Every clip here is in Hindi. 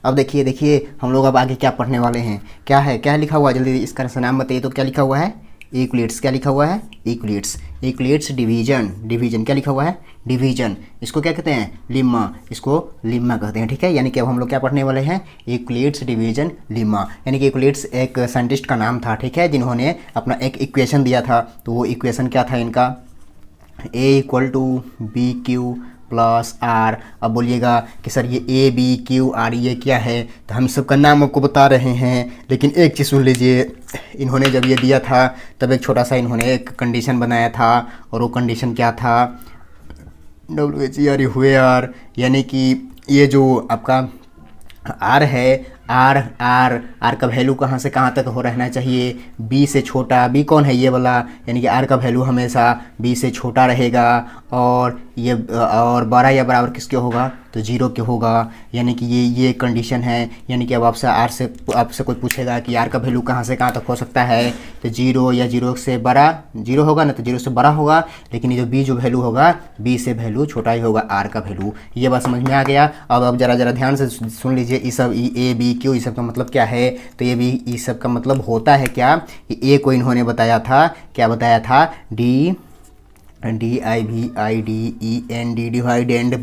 अब देखिए देखिए हम लोग अब आगे क्या पढ़ने वाले हैं। क्या लिखा हुआ है, जल्दी इसका नाम बताइए। तो क्या लिखा हुआ है, इक्वलिट्स। क्या लिखा हुआ है, इक्वलिट्स डिवीजन क्या लिखा हुआ है, डिवीजन। इसको क्या कहते हैं, लिम्मा, इसको लिम्मा कहते हैं। ठीक है, यानी कि अब हम लोग क्या पढ़ने वाले हैं, इक्वलिट्स डिवीजन लिम्मा। यानी कि इक्वलिट्स एक साइंटिस्ट का नाम था, ठीक है, जिन्होंने अपना एक इक्वेशन दिया था। तो वो इक्वेशन क्या था इनका, A=BQ प्लस आर। अब बोलिएगा कि सर ये ABQR ये क्या है, तो हम सबका नाम आपको बता रहे हैं, लेकिन एक चीज़ सुन लीजिए। इन्होंने जब ये दिया था तब एक छोटा सा इन्होंने एक कंडीशन बनाया था, और वो कंडीशन क्या था, WHERE हुए आर, यानी कि ये जो आपका आर है, आर का वैल्यू कहाँ से कहाँ तक हो रहना चाहिए, बी से छोटा। बी कौन है, ये वाला, यानी कि आर का वैल्यू हमेशा बी से छोटा रहेगा, और ये और बड़ा या बराबर किसके होगा, तो जीरो के होगा। यानी कि ये कंडीशन है। यानी कि अब आपसे कोई पूछेगा कि आर का वैल्यू कहाँ से कहाँ तक हो सकता है, तो जीरो या जीरो से बड़ा, जीरो होगा ना, तो जीरो से बड़ा होगा, लेकिन ये जो बी जो वैल्यू होगा, बी से वैल्यू छोटा ही होगा आर का वैल्यू। ये बात समझ में आ गया। अब जरा ध्यान से सुन लीजिए। इस सब ABQ इस सब का मतलब क्या है, तो ये भी इस सब का मतलब होता है क्या, कि ए को इन्होंने बताया था, क्या बताया था, DIVIDEND डिवाइडेंड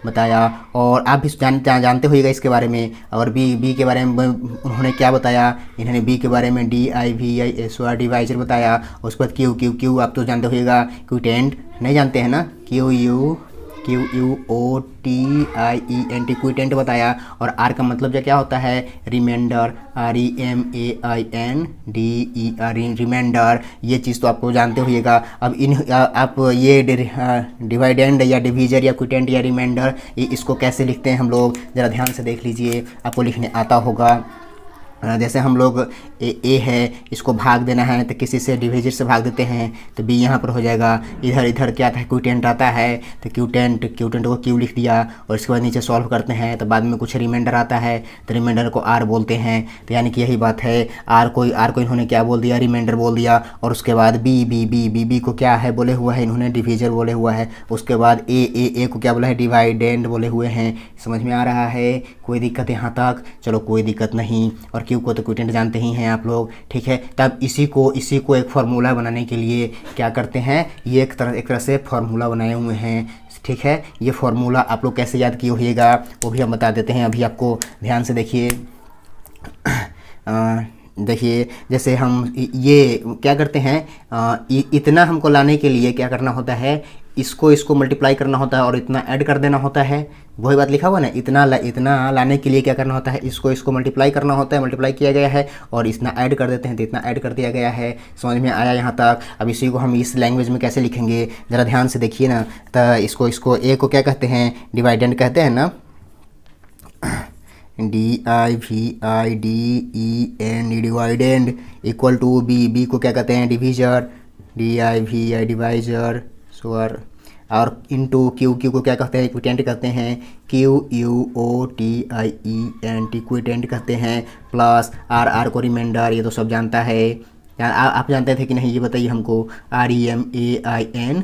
बताया। और आप भी जानते होइएगा इसके बारे में। और बी के बारे में उन्होंने क्या बताया, इन्होंने बी के बारे में DIVISOR डिवाइजर बताया। उसके बाद क्यू आप तो जानते होइएगा, क्यूटेंट नहीं जानते हैं ना, QUOTIENT क्विटेंट बताया। और आर का मतलब क्या होता है, रिमाइंडर, REMAINDER रिमाइंडर। ये चीज़ तो आपको जानते होइएगा। अब आप ये डिवाइडेंड या डिवीजर या क्विटेंट या रिमाइंडर, इसको कैसे लिखते हैं हम लोग, ज़रा ध्यान से देख लीजिए, आपको लिखने आता होगा। जैसे हम लोग ए है, इसको भाग देना है तो किसी से डिवीजर से भाग देते हैं, तो बी यहाँ पर हो जाएगा। इधर क्या था, क्यूटेंट आता है, तो क्यूटेंट को क्यू लिख दिया। और इसके बाद नीचे सॉल्व करते हैं तो बाद में कुछ रिमाइंडर आता है, तो रिमाइंडर को आर बोलते हैं। तो यानी कि यही बात है, आर को इन्होंने क्या बोल दिया, रिमाइंडर बोल दिया। और उसके बाद बी को क्या है बोले हुआ है इन्होंने, डिवीजर बोले हुआ है। उसके बाद ए को क्या बोला है, डिवाइडेंड बोले हुए हैं। समझ में आ रहा है, कोई दिक्कत यहाँ तक, चलो कोई दिक्कत नहीं। और क्यू को तो क्विटेंट जानते ही हैं आप लोग, ठीक है। तब इसी को एक फार्मूला बनाने के लिए क्या करते हैं, ये एक तरह से फार्मूला बनाए हुए हैं, ठीक है। ये फार्मूला आप लोग कैसे याद किए होइएगा, वो भी हम बता देते हैं अभी आपको। ध्यान से देखिए। देखिए जैसे हम ये क्या करते हैं, इतना हमको लाने के लिए क्या करना होता है, इसको मल्टीप्लाई करना होता है और इतना ऐड कर देना होता है। वही बात लिखा हुआ ना, इतना लाने के लिए क्या करना होता है, इसको मल्टीप्लाई करना होता है, मल्टीप्लाई किया गया है, और इतना ऐड कर देते हैं तो इतना ऐड कर दिया गया है। समझ में आया यहाँ तक। अब इसी को हम इस लैंग्वेज में कैसे लिखेंगे, ज़रा ध्यान से देखिए ना। तो इसको ए को क्या कहते हैं, डिवाइडेंड कहते हैं ना, DIVIDEND dividend, equal to B को क्या कहते हैं, डिवीजर, DIVI डिवाइजर सोर। और इनटू क्यू को क्या कहते हैं, क्विटेंट कहते हैं, QUOTIENT क्विटेंट कहते हैं। प्लस आर को रिमाइंडर, ये तो सब जानता है। आप जानते थे कि नहीं, ये बताइए हमको, REMAINDER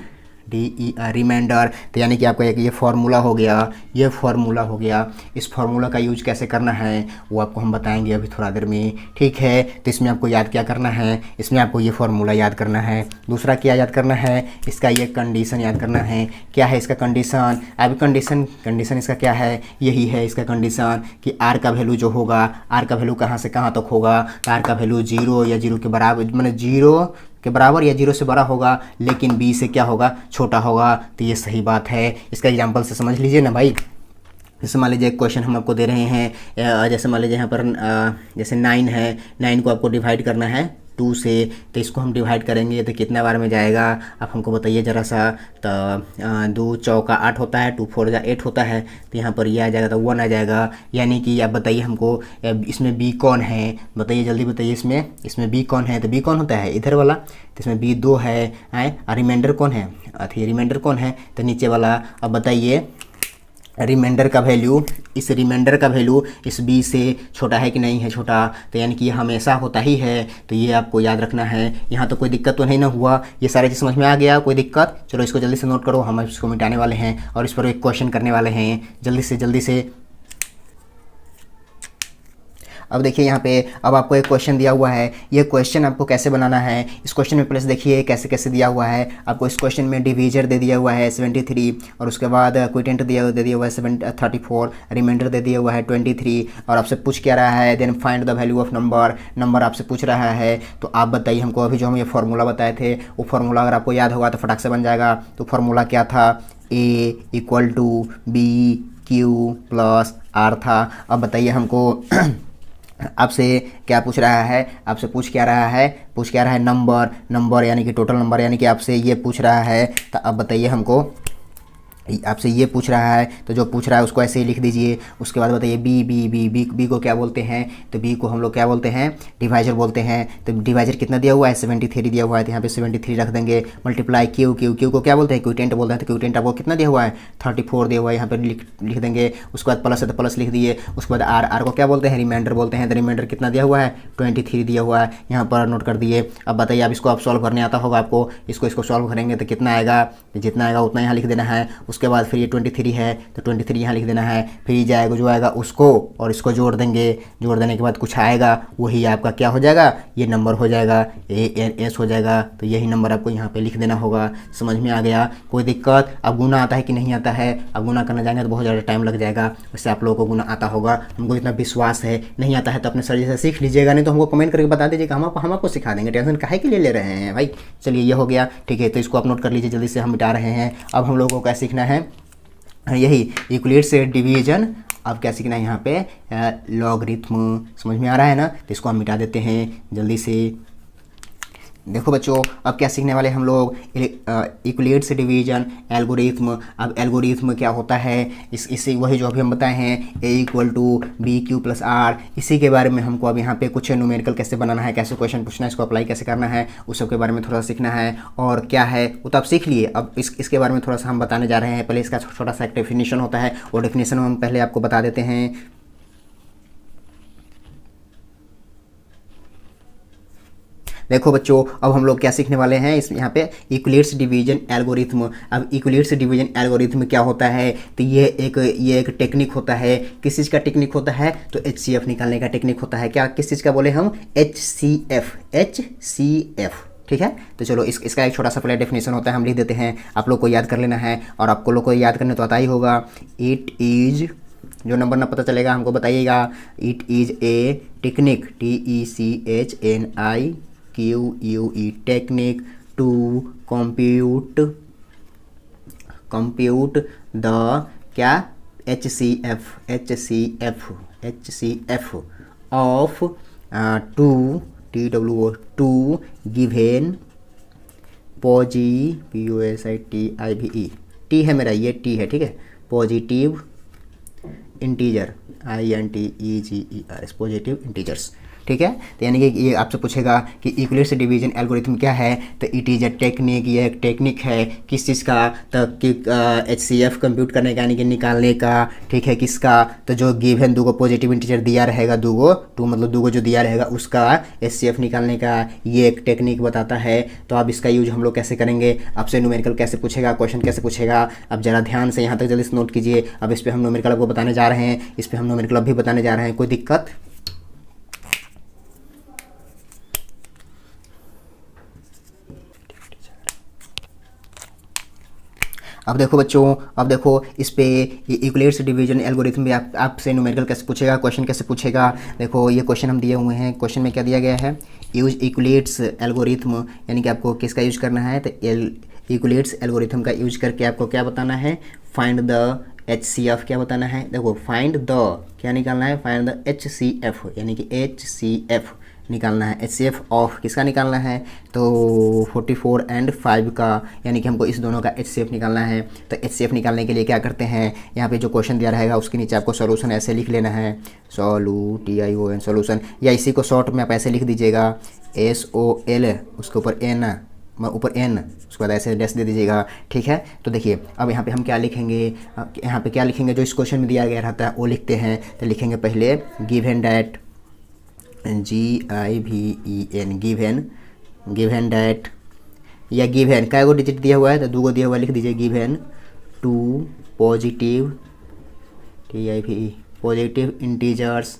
रिमाइंडर। तो यानी कि आपका ये फार्मूला हो गया, ये फार्मूला हो गया। इस फार्मूला का यूज कैसे करना है वो आपको हम बताएंगे अभी थोड़ा देर में, ठीक है। तो इसमें आपको याद क्या करना है, इसमें आपको ये फार्मूला याद करना है। दूसरा क्या याद करना है, इसका ये कंडीशन याद करना है। क्या है इसका कंडीशन, अभी कंडीशन इसका क्या है, यही है इसका कंडीशन, कि आर का वैल्यू जो होगा, आर का वैल्यू कहाँ से कहाँ तक होगा, तो आर का वैल्यू जीरो या जीरो के बराबर, मतलब जीरो के बराबर या जीरो से बड़ा होगा, लेकिन बी से क्या होगा, छोटा होगा। तो ये सही बात है। इसका एग्जांपल से समझ लीजिए ना भाई। जैसे मान लीजिए एक क्वेश्चन हम आपको दे रहे हैं, जैसे मान लीजिए यहाँ पर जैसे 9 है, 9 को आपको डिवाइड करना है 2 से, तो इसको हम डिवाइड करेंगे तो कितना बार में जाएगा, आप हमको बताइए ज़रा सा। तो 2 चौका 8 होता है, 2 4 जा 8 होता है, तो यहाँ पर ये आ जाएगा, तो 1 आ जाएगा। यानी कि आप बताइए हमको, इसमें बी कौन है, बताइए जल्दी बताइए। इसमें बी कौन है, तो बी कौन होता है, इधर वाला। तो इसमें बी 2 है, और रिमाइंडर कौन है, रिमाइंडर कौन है, तो नीचे वाला। अब बताइए रिमाइंडर का वैल्यू, इस रिमाइंडर का वैल्यू इस बी से छोटा है कि नहीं है, छोटा। तो यानी कि ये हमेशा होता ही है, तो ये आपको याद रखना है। यहाँ तो कोई दिक्कत तो नहीं ना हुआ, ये सारी चीज़ समझ में आ गया, कोई दिक्कत। चलो इसको जल्दी से नोट करो, हम इसको मिटाने वाले हैं और इस पर एक क्वेश्चन करने वाले हैं। जल्दी से अब देखिए यहाँ पे अब आपको एक क्वेश्चन दिया हुआ है, ये क्वेश्चन आपको कैसे बनाना है। इस क्वेश्चन में प्लस देखिए कैसे कैसे दिया हुआ है आपको। इस क्वेश्चन में डिवीजर दे दिया हुआ है 73 और उसके बाद क्विटेंट दे दिया हुआ है 34, रिमाइंडर दे दिया हुआ है 23 और आपसे पूछ क्या रहा है then find the value of number आपसे पूछ रहा है। तो आप बताइए हमको, अभी जो हम ये फार्मूला बताए थे वो फार्मूला अगर आपको याद होगा तो फटाक से बन जाएगा। तो फार्मूला क्या था, A = BQ + R था। अब बताइए हमको आपसे क्या पूछ रहा है, आपसे पूछ क्या रहा है नंबर यानी कि टोटल नंबर, यानी कि आपसे ये पूछ रहा है। तो अब बताइए हमको, आपसे ये पूछ रहा है तो जो पूछ रहा है उसको ऐसे ही लिख दीजिए। उसके बाद बताइए बी को क्या बोलते हैं, तो बी को हम लोग क्या बोलते हैं, डिवाइजर बोलते हैं। तो डिवाइजर कितना दिया हुआ है 73 दिया हुआ है, तो यहाँ पे 73 रख देंगे। मल्टीप्लाई क्यू को क्या बोलते हैं, क्यूटेंट बोलते हैं। तो क्यूटेंट आपको कितना दिया हुआ है 34 दिया हुआ है, यहाँ पर लिख देंगे। उसके बाद प्लस है तो प्लस लिख दिए। उसके बाद आर को क्या बोलते हैं, रिमाइंडर बोलते हैं। तो रिमाइंडर कितना दिया हुआ है 23 दिया हुआ है, यहाँ पर नोट कर दिए। अब बताइए आप इसको आप सॉल्व करने आता होगा आपको, इसको सॉल्व करेंगे तो कितना आएगा, जितना आएगा उतना यहाँ लिख देना है। उसके बाद फिर ये 23 है तो 23 यहाँ लिख देना है। फिर जाएगा जो आएगा उसको और इसको जोड़ देंगे, जोड़ देने के बाद कुछ आएगा वही आपका क्या हो जाएगा, ये नंबर हो जाएगा, ANS हो जाएगा। तो यही नंबर आपको यहाँ पे लिख देना होगा। समझ में आ गया, कोई दिक्कत। अब गुना आता है कि नहीं आता है, अब गुना करने जाएंगे तो बहुत ज़्यादा टाइम लग जाएगा। वैसे आप लोगों को गुना आता होगा, हमको इतना विश्वास है। नहीं आता है तो अपने सर जैसे सीख लीजिएगा, नहीं तो हमको कमेंट करके बता दीजिएगा, हम आपको सिखा देंगे। टेंशन काहे के लिए ले रहे हैं भाई। चलिए ये हो गया, ठीक है। तो इसको आप नोट कर लीजिए, जल्दी से हम मिटा रहे हैं। अब हम लोगों को क्या सीखना है, यही इक्वलेट से डिवीजन। अब क्या सीखना है यहाँ पे, लॉगरिथम। समझ में आ रहा है ना, तो इसको हम मिटा देते हैं जल्दी से। देखो बच्चों, अब क्या सीखने वाले हम लोग, इक्वलेट से डिवीजन एल्गोरिथम। अब एल्गोरिथम क्या होता है, इसी वही जो अभी हम बताए हैं A = BQ + R, इसी के बारे में हमको अब यहाँ पे कुछ न्यूमेरिकल कैसे बनाना है, कैसे क्वेश्चन पूछना है, इसको अप्लाई कैसे करना है, उस सब के बारे में थोड़ा सीखना है। और क्या है वो तो आप सीख लिए, अब इसके बारे में थोड़ा सा हम बताने जा रहे हैं। पहले इसका छोटा सा एक डेफिनेशन होता है, वो डेफिनेशन हम पहले आपको बता देते हैं। देखो बच्चों, अब हम लोग क्या सीखने वाले हैं, इस यहाँ पे इक्वलेट्स डिवीजन एल्गोरिथम। अब इक्वलेट्स डिवीजन एल्गोरिथम क्या होता है, तो ये एक टेक्निक होता है। किस चीज़ का टेक्निक होता है, तो HCF निकालने का टेक्निक होता है। क्या किस चीज़ का बोले हम, HCF। ठीक है, तो चलो इसका एक छोटा सा पहले डेफिनेशन होता है, हम लिख देते हैं, आप लोग को याद कर लेना है। और आपको लोग को याद करने तो आता ही होगा। इट इज़, जो नंबर ना पता चलेगा हमको बताइएगा। It is a technique, TECHNIQUE, technique to compute the क्या, HCF of two given POSITIVE, T है मेरा, ये टी है, ठीक है, positive integer, INTEGERS, positive integers. ठीक है, तो यानी कि ये आपसे पूछेगा कि इक्वलेट्स डिवीजन एल्गोरिथम क्या है, तो इट इज़ अ टेक्निक, ये एक टेक्निक है किस चीज़ का, तो कि HCF कंप्यूट करने का, यानी कि निकालने का। ठीक है, किसका, तो जो गिवन दूगो पॉजिटिव इंटीजर दिया रहेगा, दूगो जो दिया रहेगा उसका HCF निकालने का ये एक टेक्निक बताता है। तो अब इसका यूज हम लोग कैसे करेंगे, आपसे न्यूमेरिकल कैसे पूछेगा, क्वेश्चन कैसे पूछेगा। अब जरा ध्यान से यहाँ तक जल्दी से नोट कीजिए। अब इस पर हम न्यूमेरिकल आपको बताने जा रहे हैं, इस पर हम न्यूमेरिकल अब भी बताने जा रहे हैं, कोई दिक्कत। अब देखो बच्चों, अब देखो इस पे इक्वलेट्स डिवीजन एल्गोरिथम भी आपसे न्यूमेरिकल कैसे पूछेगा, क्वेश्चन कैसे पूछेगा। देखो ये क्वेश्चन हम दिए हुए हैं, क्वेश्चन में क्या दिया गया है, यूज इक्वलेट्स एल्गोरिथम, यानी कि आपको किसका यूज करना है, तो इक्वलेट्स एल्गोरिथम का यूज करके आपको क्या बताना है, फाइंड द HCF क्या बताना है। देखो फाइंड द क्या निकालना है, फाइंड द HCF, यानी कि HCF निकालना है। HCF ऑफ किसका निकालना है, तो 44 और 5 का, यानी कि हमको इस दोनों का HCF निकालना है। तो HCF निकालने के लिए क्या करते हैं, यहाँ पे जो क्वेश्चन दिया रहेगा उसके नीचे आपको सॉल्यूशन ऐसे लिख लेना है, TION सॉल्यूशन, या इसी को शॉर्ट में आप ऐसे लिख दीजिएगा SOL, उसके ऊपर N, उसके बाद ऐसे डैश दे दीजिएगा। ठीक है, तो देखिए अब यहाँ पे हम क्या लिखेंगे, यहाँ पे क्या लिखेंगे, जो इस क्वेश्चन में दिया गया रहता है वो लिखते हैं। तो लिखेंगे पहले given that, GIVEN, given that, या गिवन क्या गो डिजिट दिया हुआ है, तो दूगो दिया हुआ लिख दीजिए, given two positive, TIVE positive integers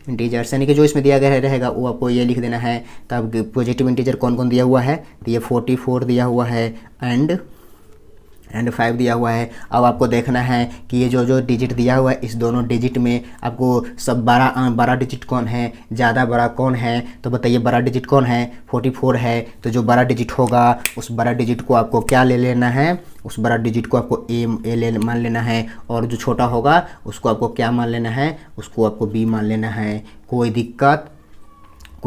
integers, यानी कि जो इसमें दिया गया रहेगा वो आपको ये लिख देना है। तब पॉजिटिव इंटीजर कौन कौन दिया हुआ है, तो ये 44 दिया हुआ है एंड 5 दिया हुआ है। अब आपको देखना है कि ये जो जो डिजिट दिया हुआ है इस दोनों डिजिट में आपको सब बड़ा डिजिट कौन है, ज़्यादा बड़ा कौन है, तो बताइए बड़ा डिजिट कौन है, 44 है। तो जो बड़ा डिजिट होगा उस बड़ा डिजिट को आपको क्या ले लेना है, उस बड़ा डिजिट को आपको ए मान लेना है, और जो छोटा होगा उसको आपको क्या मान लेना है, उसको आपको बी मान लेना है। कोई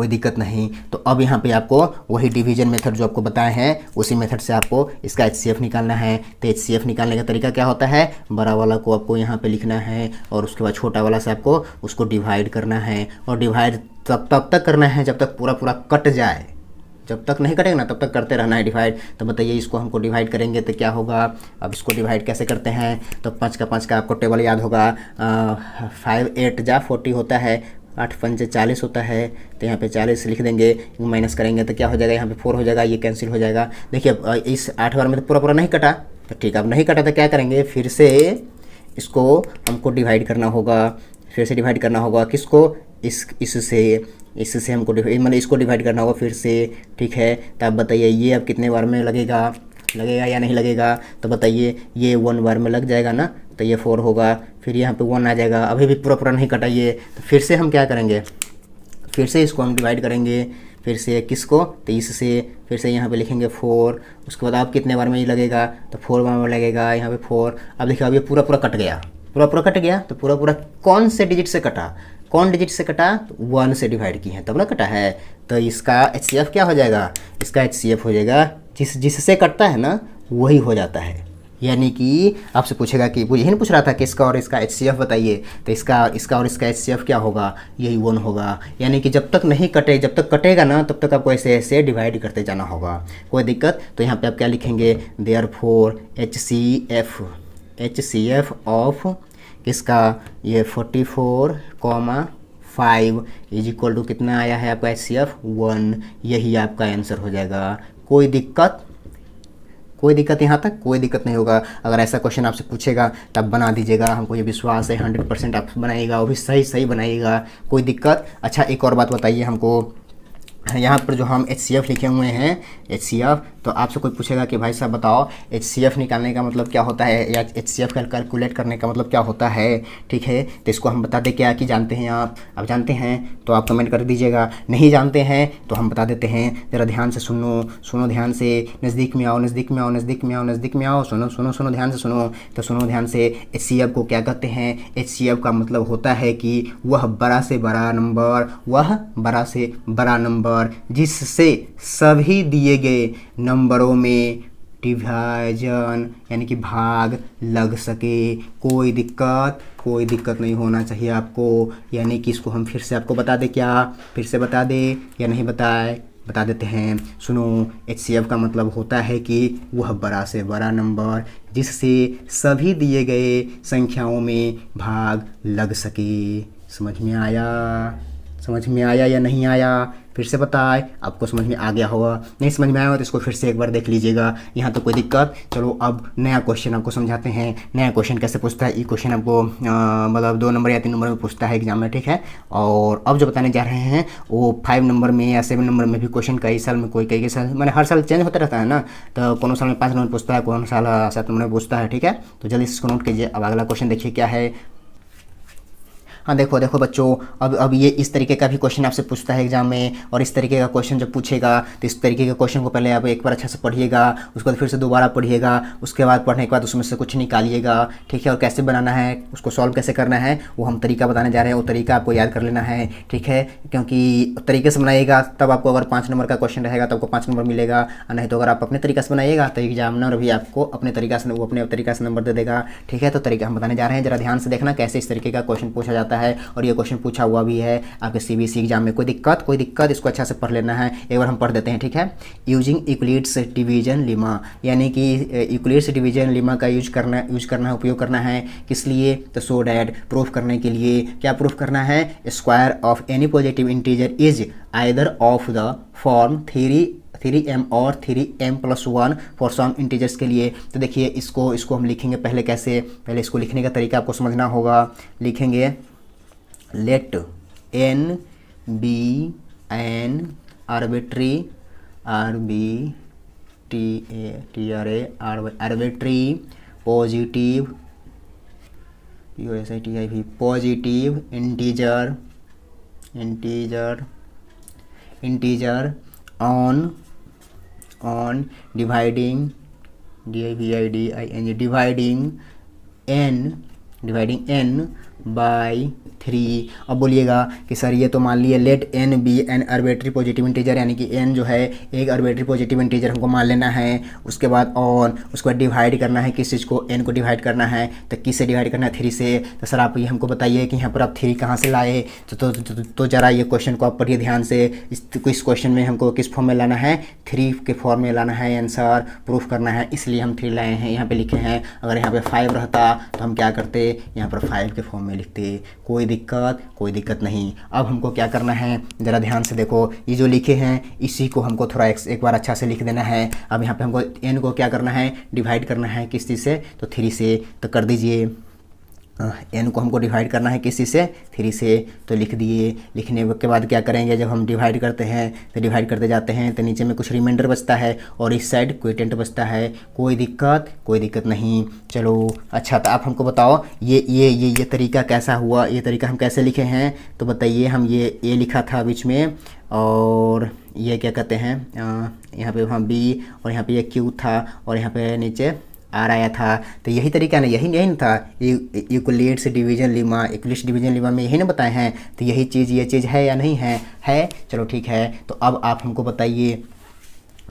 दिक्कत नहीं। तो अब यहाँ पे आपको वही डिवीजन मेथड जो आपको बताए हैं उसी मेथड से आपको इसका HCF निकालना है। तो HCF निकालने का तरीका क्या होता है, बड़ा वाला को आपको यहाँ पे लिखना है और उसके बाद छोटा वाला से आपको उसको डिवाइड करना है, और डिवाइड तब तक करना है जब तक पूरा कट जाए। जब तक नहीं कटेगा ना तब तक करते रहना है डिवाइड। तो बताइए इसको हमको डिवाइड करेंगे तो क्या होगा। अब इसको डिवाइड कैसे करते हैं, तो 5 का आपको टेबल याद होगा। 5 8 जा 40 होता है, 8 5 40 होता है। तो यहाँ पे 40 लिख देंगे, माइनस करेंगे तो क्या हो जाएगा, यहाँ पे 4 हो जाएगा, ये कैंसिल हो जाएगा। देखिए इस 8 बार में तो पूरा नहीं कटा, तो ठीक है अब नहीं कटा तो क्या करेंगे, फिर से इसको हमको डिवाइड करना होगा। फिर से डिवाइड करना होगा किसको, इससे हमको मतलब इसको डिवाइड करना होगा फिर से, ठीक है। तो आप बताइए ये अब कितने बार में लगेगा या नहीं लगेगा, तो बताइए ये 1 बार में लग जाएगा ना, तो ये 4 होगा, फिर यहाँ पे 1 आ जाएगा। अभी भी पूरा नहीं कटा ये, तो फिर से हम क्या करेंगे, फिर से इसको हम डिवाइड करेंगे, फिर से किसको, तो इससे फिर से यहाँ पे लिखेंगे 4। उसके बाद आप कितने बार में ये लगेगा, तो 4 बार में लगेगा, यहाँ पे 4। अब देखिए अब ये पूरा कट गया, पूरा कट गया। तो पूरा कौन से डिजिट से कटा, कौन डिजिट से कटा, तो 1 से डिवाइड किए हैं तब ना कटा है। तो इसका HCF क्या हो जाएगा, इसका HCF हो जाएगा जिससे कटता है ना वही हो जाता है। यानी कि आपसे पूछेगा कि वो यही नहीं पूछ रहा था कि इसका और इसका HCF बताइए, तो इसका और इसका HCF क्या होगा, यही 1 होगा। यानी कि जब तक कटेगा ना तब तक आपको ऐसे डिवाइड करते जाना होगा, कोई दिक्कत। तो यहाँ पे आप क्या लिखेंगे, देयरफॉर HCF ऑफ किसका, ये 44,5 इज इक्वल टू कितना आया है आपका HCF 1। यही आपका आंसर हो जाएगा। कोई दिक्कत यहाँ तक, कोई दिक्कत नहीं होगा। अगर ऐसा क्वेश्चन आपसे पूछेगा तब बना दीजिएगा, हमको ये विश्वास है 100% आप बनाइएगा, वो भी सही बनाइएगा, कोई दिक्कत। अच्छा एक और बात बताइए हमको, यहाँ पर जो हम HCF लिखे हुए हैं HCF, तो आपसे कोई पूछेगा कि भाई साहब बताओ HCF निकालने का मतलब क्या होता है, या HCF कैलकुलेट करने का मतलब क्या होता है, ठीक है। तो इसको हम बता दें क्या कि जानते हैं आप जानते हैं तो आप कमेंट कर दीजिएगा, नहीं जानते हैं तो हम बता देते हैं। ज़रा ध्यान से सुनो ध्यान से, नज़दीक में आओ, सुनो ध्यान से सुनो। तो सुनो ध्यान से, HCF को क्या कहते हैं, HCF का मतलब होता है कि वह बड़ा से बड़ा नंबर जिससे सभी दिए गए नंबरों में डिवीजन यानी कि भाग लग सके। कोई दिक्कत नहीं होना चाहिए आपको। यानी कि इसको हम फिर से आपको बता दें, क्या फिर से बता दें या नहीं बता देते हैं। सुनो, HCF का मतलब होता है कि वह बड़ा से बड़ा नंबर जिससे सभी दिए गए संख्याओं में भाग लग सके। समझ में आया या नहीं आया, फिर से बताए। आपको समझ में आ गया होगा, नहीं समझ में आया हो तो इसको फिर से एक बार देख लीजिएगा, यहाँ तो कोई दिक्कत। चलो अब नया क्वेश्चन आपको समझाते हैं। नया क्वेश्चन कैसे पूछता है, ये क्वेश्चन आपको मतलब 2 नंबर या 3 नंबर में पूछता है एग्जाम में, ठीक है। और अब जो बताने जा रहे हैं वो 5 नंबर में या 7 नंबर में भी क्वेश्चन कई साल में कई साल मैंने हर साल चेंज होता रहता है ना, तो कोनो साल में 5 नंबर पूछता है, कोनो साल 7 नंबर में पूछता है, ठीक है। तो जल्दी इसको नोट कीजिए। अब अगला क्वेश्चन देखिए क्या है। हाँ देखो बच्चों, अब ये इस तरीके का भी क्वेश्चन आपसे पूछता है एग्जाम में, और इस तरीके का क्वेश्चन जब पूछेगा तो इस तरीके के क्वेश्चन को पहले आप एक बार अच्छा से पढ़िएगा, उसके बाद फिर से दोबारा पढ़िएगा, उसके बाद पढ़ने के बाद उसमें से कुछ निकालिएगा, ठीक है। और कैसे बनाना है, उसको सॉल्व कैसे करना है, वो हम तरीका बताने जा रहे हैं। वो तरीका आपको याद कर लेना है, ठीक है, क्योंकि तरीके से बनाइएगा तब आपको अगर 5 नंबर का क्वेश्चन रहेगा तो आपको 5 नंबर मिलेगा, और नहीं तो अगर आप अपने तरीका से बनाइएगा तो एग्जामिनर भी आपको अपने तरीका से नंबर दे देगा, ठीक है। तो तरीका हम बताने जा रहे हैं, जरा ध्यान से देखना कैसे इस तरीके का क्वेश्चन पूछा जाता है, और ये क्वेश्चन पूछा हुआ भी है आपके CBSE एग्जाम में। कोई दिक्कत, इसको अच्छा से पढ़ लेना है। एक बार हम पढ़ देते हैं, ठीक है। यूजिंग यूक्लिड्स डिवीजन लेमा, यानी कि यूक्लिड्स डिवीजन लेमा का उपयोग करना है किस लिए, तो सो डैट प्रूफ करने के लिए। क्या प्रूफ करना है, square of any positive integer is either of the form 3m और 3m+1 फॉर सम इंटीजर्स के लिए। तो देखिए इसको हम लिखेंगे पहले कैसे, पहले इसको लिखने का तरीका आपको समझना होगा। लिखेंगे let n be an arbitrary RBTRA arbitrary positive POSITIV positive integer on dividing dividing n by 3। अब बोलिएगा कि सर ये तो मान लिए let n be an arbitrary positive integer, यानी कि n जो है एक आर्बिट्री पॉजिटिव इंटीजर हमको मान लेना है। उसके बाद ऑन, उसके बाद डिवाइड करना है किस चीज़ को, n को डिवाइड करना है। तो किस से डिवाइड करना है, 3 से। तो सर आप ये हमको बताइए कि यहाँ पर आप 3 कहाँ से लाए। तो ज़रा ये क्वेश्चन को आप पढ़िए ध्यान से। इस क्वेश्चन में हमको किस फॉर्म में लाना है, 3 के फॉर्म में लाना है, आंसर प्रूफ करना है, इसलिए हम 3 लाए हैं। यहाँ पे लिखे हैं, अगर यहाँ पे 5 रहता तो हम क्या करते, यहाँ पर 5 के फॉर्म में लिखते। कोई दिक्कत नहीं। अब हमको क्या करना है, ज़रा ध्यान से देखो, ये जो लिखे हैं इसी को हमको थोड़ा एक बार अच्छा से लिख देना है। अब यहाँ पे हमको n को क्या करना है, डिवाइड करना है किस चीज़ से, तो 3 से। तो कर दीजिए, n को हमको डिवाइड करना है किसी से, 3 से। तो लिख दिए। लिखने के बाद क्या करेंगे, जब हम डिवाइड करते हैं तो डिवाइड करते जाते हैं तो नीचे में कुछ रिमाइंडर बचता है और इस साइड क्वोटिएंट बचता है। कोई दिक्कत नहीं। चलो अच्छा, तो आप हमको बताओ ये तरीका कैसा हुआ, ये तरीका हम कैसे लिखे हैं। तो बताइए, हम ये लिखा था बीच में, और ये क्या कहते हैं, यहाँ पे वहाँ B और यहाँ पे ये Q था और यहाँ पे नीचे R आया था। तो यही तरीका ना, यही था इक्वलेट्स डिवीजन लीमा, इक्वलेट्स डिवीजन लीमा में यही ना बताए हैं। तो यही चीज़, ये चीज़ है या नहीं है। चलो ठीक है। तो अब आप हमको बताइए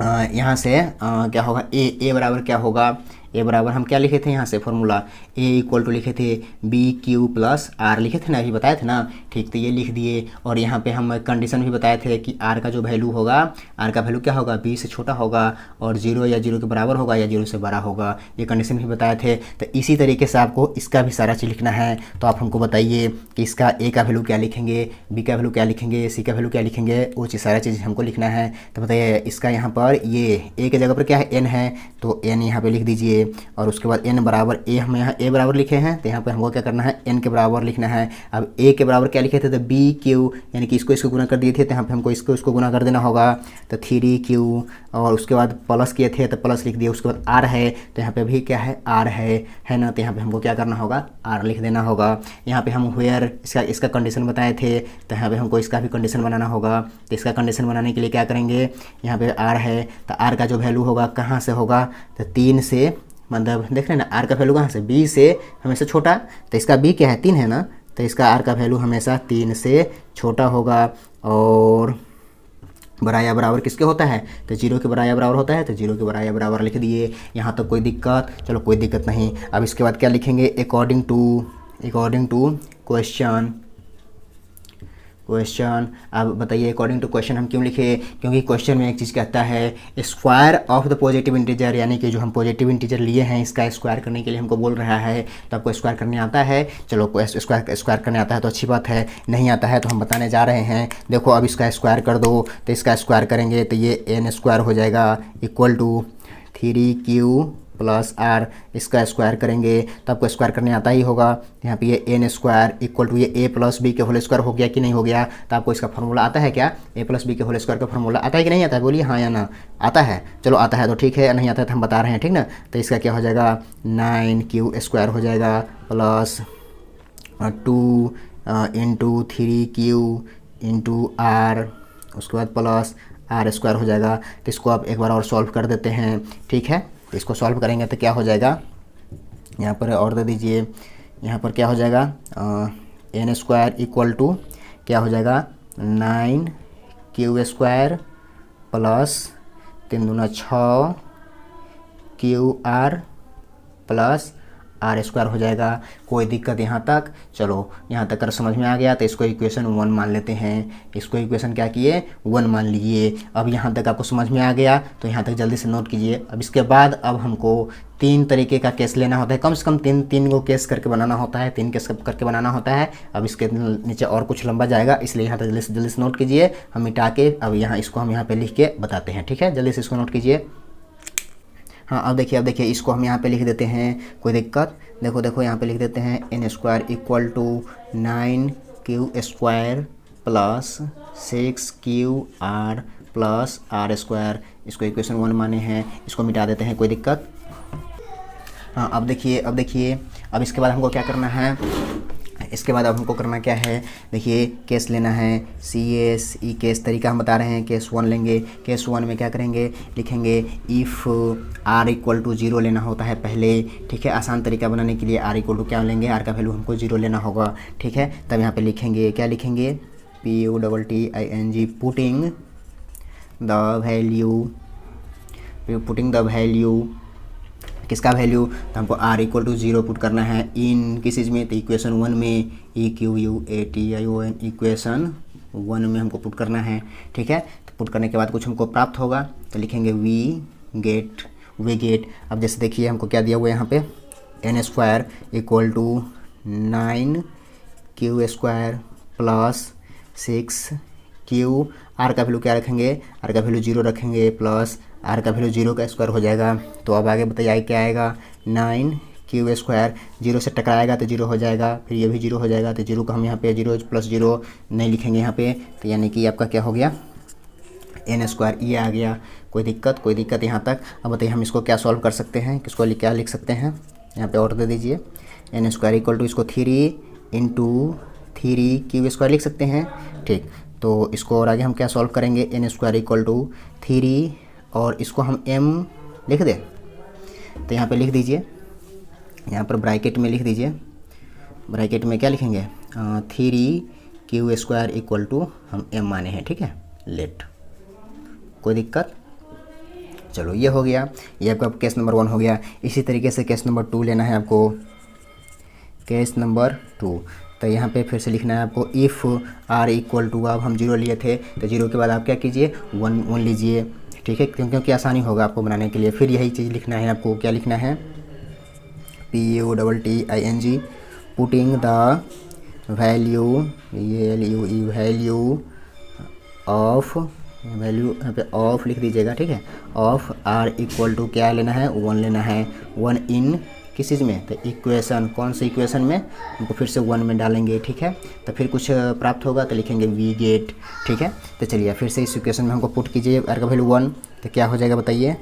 यहाँ से क्या होगा, ए बराबर क्या होगा। ए बराबर हम क्या लिखे थे यहाँ से फॉर्मूला, ए इक्वल टू लिखे थे BQ प्लस R लिखे थे ना, अभी बताए थे ना। ठीक, तो ये लिख दिए। और यहाँ पे हम कंडीशन भी बताए थे कि R का जो वैल्यू होगा, R का वैल्यू क्या होगा, B से छोटा होगा और 0 या 0 के बराबर होगा या 0 से बड़ा होगा। ये कंडीशन भी बताए थे। तो इसी तरीके से आपको इसका भी सारा चीज़ लिखना है। तो आप हमको बताइए कि इसका A का वैल्यू क्या लिखेंगे, B का वैल्यू क्या लिखेंगे, C का वैल्यू क्या लिखेंगे, वो चीज़ सारा चीज़ हमको लिखना है। तो बताइए, इसका यहाँ पर ये A की जगह पर क्या है, N है, तो N यहाँ पर लिख दीजिए। और उसके बाद n बराबर a, हम यहाँ a बराबर लिखे हैं, तो यहाँ पे हमको क्या करना है, n के बराबर लिखना है। अब a के बराबर क्या लिखे थे, तो BQ, यानी कि इसको गुना कर दिए थे, तो यहाँ पे हमको इसको गुना कर देना होगा। तो 3Q, और उसके बाद प्लस किए थे तो प्लस लिख दिए। उसके बाद R है, तो यहाँ पे भी क्या है, R है ना। तो यहाँ पे हमको क्या करना होगा, R लिख देना होगा। यहाँ पे हम वेयर इसका कंडीशन बताए थे, तो यहाँ पे हमको इसका भी कंडीशन बनाना होगा। तो इसका कंडीशन बनाने के लिए क्या करेंगे, यहाँ पे R है, तो R का जो वैल्यू होगा कहाँ से होगा, तो 3 से, मतलब देख रहे हैं ना, R का वैल्यू कहाँ से, B से हमेशा छोटा। तो इसका B क्या है, 3 है ना, तो इसका R का वैल्यू हमेशा 3 से छोटा होगा। और बड़ा या बराबर किसके होता है, तो 0 के बराबर होता है, तो 0 के बराबर लिख दिए। यहाँ तक कोई दिक्कत, चलो कोई दिक्कत नहीं। अब इसके बाद क्या लिखेंगे, अकॉर्डिंग टू क्वेश्चन। अब बताइए, अकॉर्डिंग टू क्वेश्चन हम क्यों लिखे, क्योंकि क्वेश्चन में एक चीज़ कहता है square of the positive integer, यानी कि जो हम पॉजिटिव इंटीजर लिए हैं इसका स्क्वायर करने के लिए हमको बोल रहा है। तो आपको स्क्वायर करने आता है, चलो स्क्वायर करने आता है तो अच्छी बात है, नहीं आता है तो हम बताने जा रहे हैं। देखो, अब इसका स्क्वायर कर दो, तो इसका स्क्वायर करेंगे तो ये n स्क्वायर हो जाएगा equal to 3Q plus R। इसका स्क्वायर करेंगे तो आपको स्क्वायर करने आता ही होगा। यहाँ पे ये n स्क्वायर इक्वल टू ये a प्लस बी के होल स्क्वायर हो गया कि नहीं हो गया। तो आपको इसका फार्मूला आता है क्या, a प्लस बी के होल स्क्वायर का फार्मूला आता है कि नहीं आता है, बोलिए हाँ या ना। आता है, चलो आता है तो ठीक है, नहीं आता है तो हम बता रहे हैं, ठीक ना। तो इसका क्या हो जाएगा, 9Q स्क्वायर हो जाएगा plus 2 into 3Q into R, उसके बाद प्लस R स्क्वायर हो जाएगा। तो इसको आप एक बार और सॉल्व कर देते हैं, ठीक है। तो इसको सॉल्व करेंगे तो क्या हो जाएगा, यहाँ पर और दे दीजिए, यहाँ पर क्या हो जाएगा, n स्क्वायर इक्वल टू क्या हो जाएगा, 9Q स्क्वायर प्लस 3 दूना 6 QR प्लस R स्क्वायर हो जाएगा। कोई दिक्कत यहाँ तक, चलो यहाँ तक कर समझ में आ गया। तो इसको इक्वेशन 1 मान लेते हैं, इसको इक्वेशन क्या किए, 1 मान लिए। अब यहाँ तक आपको समझ में आ गया, तो यहाँ तक जल्दी से नोट कीजिए। अब इसके बाद अब हमको 3 तरीके का केस लेना होता है, कम से कम तीन को केस करके बनाना होता है, 3 केस करके बनाना होता है। अब इसके नीचे और कुछ लंबा जाएगा, इसलिए यहाँ तक जल्दी से नोट कीजिए। हम मिटा के अब इसको हम यहाँ पे लिख के बताते हैं, ठीक है। जल्दी से इसको नोट कीजिए। हाँ, अब देखिए इसको हम यहाँ पे लिख देते हैं, कोई दिक्कत, देखो यहाँ पे लिख देते हैं n square equal to 9Q square plus 6QR plus R square, इसको इक्वेशन 1 माने हैं, इसको मिटा देते हैं, कोई दिक्कत। हाँ अब देखिए अब इसके बाद हमको क्या करना है, इसके बाद अब हमको करना क्या है, देखिए केस लेना है, CSE केस तरीका हम बता रहे हैं। केस 1 लेंगे, केस 1 में क्या करेंगे, लिखेंगे इफ़ r इक्वल टू 0 लेना होता है पहले, ठीक है। आसान तरीका बनाने के लिए r इक्वल टू क्या लेंगे, r का वैल्यू हमको 0 लेना होगा, ठीक है। तब यहाँ पे लिखेंगे, क्या लिखेंगे, PUTTING पुटिंग द वैल्यू किसका वैल्यू, तो हमको r इक्वल टू 0 पुट करना है इन किस चीज़ में, तो इक्वेशन 1 में, EQUATION इक्वेशन 1 में हमको पुट करना है, ठीक है। तो पुट करने के बाद कुछ हमको प्राप्त होगा, तो लिखेंगे वी गेट। अब जैसे देखिए हमको क्या दिया हुआ है यहाँ पे, n square equal to 9Q square plus 6Q, r का वैल्यू क्या रखेंगे, r का वैल्यू 0 रखेंगे, प्लस r का वैल्यू 0 का स्क्वायर हो जाएगा। तो अब आगे बताइए क्या आएगा, 9Q स्क्वायर, 0 से टकराएगा तो 0 हो जाएगा, फिर ये भी 0 हो जाएगा, तो 0 को हम यहाँ पे 0 प्लस 0 नहीं लिखेंगे यहाँ पे, तो यानी कि आपका क्या हो गया, n स्क्वायर, ये आ गया। कोई दिक्कत यहाँ तक। अब बताइए हम इसको क्या सॉल्व कर सकते हैं, किसको क्या लिख सकते हैं, यहाँ पे और दे दीजिए, n स्क्वायर इक्वल टू इसको 3 इंटू 3Q स्क्वायर लिख सकते हैं, ठीक। तो इसको और आगे हम क्या सॉल्व करेंगे, n स्क्वायर इक्वल टू 3 और इसको हम m लिख दें, तो यहाँ पे लिख दीजिए, यहाँ पर ब्रैकेट में लिख दीजिए, ब्रैकेट में क्या लिखेंगे, 3Q स्क्वायर इक्वल टू हम m माने हैं, ठीक है, लेट। कोई दिक्कत, चलो ये हो गया, ये आपका केस नंबर 1 हो गया। इसी तरीके से केस नंबर 2 लेना है आपको, केस नंबर 2। तो यहाँ पे फिर से लिखना है आपको, इफ़ r इक्वल टू, अब हम 0 लिए थे तो 0 के बाद आप क्या कीजिए, 1 लीजिए, ठीक है, क्योंकि आसानी होगा आपको बनाने के लिए। फिर यही चीज़ लिखना है आपको, क्या लिखना है, PUTTING पुटिंग द वैल्यू यहाँ पे ऑफ लिख दीजिएगा, ठीक है, ऑफ r इक्वल टू क्या लेना है, 1 लेना है, 1 इन किस चीज़ में, तो इक्वेशन, कौन सी इक्वेशन में, हमको फिर से 1 में डालेंगे, ठीक है। तो फिर कुछ प्राप्त होगा तो लिखेंगे वी गेट, ठीक है। तो चलिए फिर से इस इक्वेशन में हमको पुट कीजिए, r का वैल्यू 1, तो क्या हो जाएगा बताइए,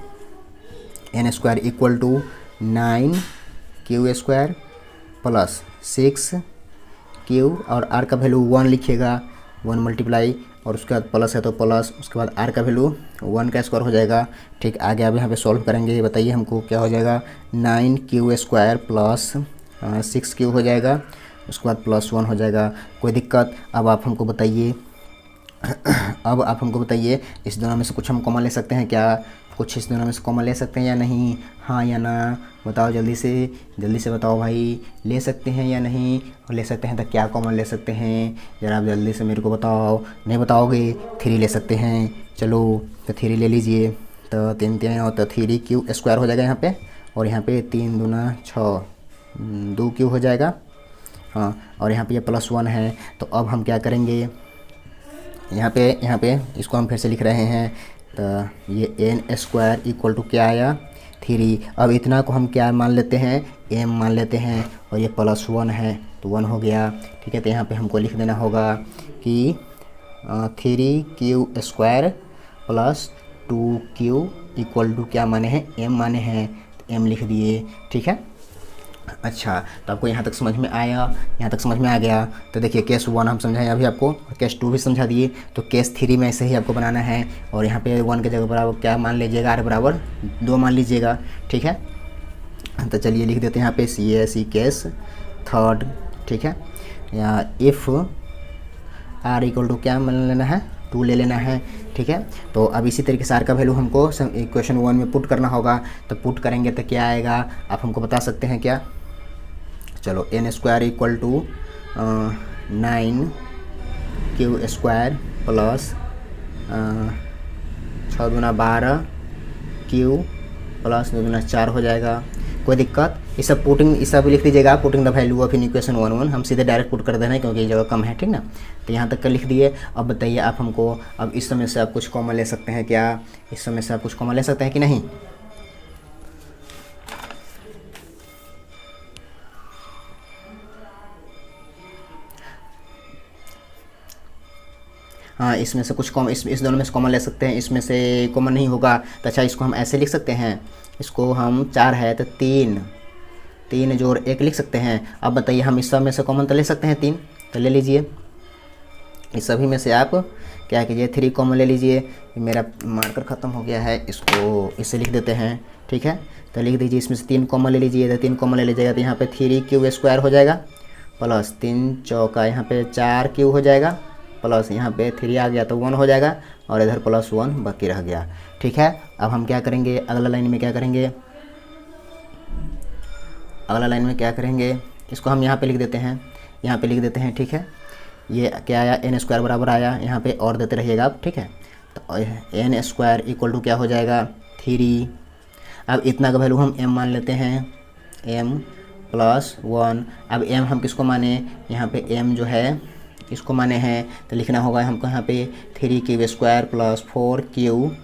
n square equal to 9Q square plus 6Q, और r का वैल्यू 1 लिखिएगा, 1 मल्टीप्लाई, और उसके बाद प्लस है तो प्लस, उसके बाद r का वैल्यू 1 का स्क्वायर हो जाएगा, ठीक। आगे अब यहाँ पे सॉल्व करेंगे, बताइए हमको क्या हो जाएगा, 9Q स्क्वायर प्लस 6Q हो जाएगा, उसके बाद प्लस 1 हो जाएगा। कोई दिक्कत। अब आप हमको बताइए इस दोनों में से कुछ हम कॉमन ले सकते हैं क्या, कुछ इस दोनों में से कॉमन ले सकते हैं या नहीं, हाँ या ना बताओ, जल्दी से बताओ भाई, ले सकते हैं या नहीं, और ले सकते हैं तो क्या कॉमन ले सकते हैं, ज़रा आप जल्दी से मेरे को बताओ। नहीं बताओगे 3 ले सकते हैं, चलो तो 3 ले लीजिए, तो 3 3 और तो 3Q स्क्वायर हो जाएगा यहाँ पे, और यहाँ पे 3 दूना 6, 2Q हो जाएगा, हाँ, और यहाँ पे ये प्लस 1 है। तो अब हम क्या करेंगे, यहाँ पे इसको हम फिर से लिख रहे हैं, तो ये n स्क्वायर इक्वल टू क्या आया, 3। अब इतना को हम क्या मान लेते हैं, m मान लेते हैं, और ये प्लस 1 है तो 1 हो गया, ठीक है। तो यहाँ पे हमको लिख देना होगा कि 3Q square plus 2Q equal to क्या माने हैं, m माने हैं, तो m लिख दिए, ठीक है। अच्छा, तो आपको यहाँ तक समझ में आ गया। तो देखिए केस 1 हम समझाएं अभी आपको, केस 2 भी समझा दिए, तो केस 3 में ऐसे ही आपको बनाना है, और यहाँ पे 1 के जगह पर आप क्या मान लीजिएगा, r बराबर 2 मान लीजिएगा, ठीक है। तो चलिए लिख देते हैं यहाँ पे CSE केस 3, ठीक है। या इफ़ r इक्वल टू क्या मान लेना है, 2 ले लेना है, ठीक है। तो अब इसी तरीके से r का वैल्यू हमको इक्वेशन 1 में पुट करना होगा, तो पुट करेंगे तो क्या आएगा, आप हमको बता सकते हैं क्या, चलो n square equal to 9Q square plus 6 दूना 12Q प्लस 2 दूना 4 हो जाएगा। कोई दिक्कत, ये सब लिख दीजिएगा, putting the value of in equation 1 हम सीधे डायरेक्ट पुट कर देना है क्योंकि ये जगह कम है, ठीक ना। तो यहाँ तक का लिख दिए। अब बताइए आप हमको, अब इस समय से आप कुछ कॉमन ले सकते हैं क्या, इस समय से आप कुछ कॉमन ले सकते हैं कि नहीं, इसमें से कुछ कॉमन, इस दोनों में से कॉमन ले सकते हैं, इसमें से कॉमन नहीं होगा तो अच्छा इसको हम ऐसे लिख सकते हैं, इसको हम 4 है तो 3 जोड़ 1 लिख सकते हैं। अब बताइए हम इस सब में से कॉमन तो ले सकते हैं 3, तो ले लीजिए इस सभी में से आप क्या कीजिए 3 कॉमन ले लीजिए। मेरा मार्कर ख़त्म हो गया है, इसको इससे लिख देते हैं, ठीक है। तो लिख दीजिए इसमें से 3 कॉमन ले लीजिए, तो 3 कॉमन ले लीजिएगा तो यहाँ पे 3 क्यूब हो जाएगा प्लस 3 चौका यहाँ पे 4 क्यूब हो जाएगा प्लस यहाँ पे 3 आ गया तो 1 हो जाएगा और इधर प्लस 1 बाकी रह गया, ठीक है। अब हम क्या करेंगे अगला लाइन में क्या करेंगे, अगला लाइन में क्या करेंगे, इसको हम यहाँ पे लिख देते हैं, यहाँ पे लिख देते हैं, ठीक है। ये क्या आया n² बराबर आया, यहाँ पे और देते रहिएगा आप, ठीक है। तो n² इक्वल टू क्या हो जाएगा 3। अब इतना का वैल्यू हम m मान लेते हैं, m प्लस 1। अब m हम किसको माने, यहाँ पे m जो है इसको माने हैं, तो लिखना होगा हमको यहाँ पे 3 cube plus 4 cube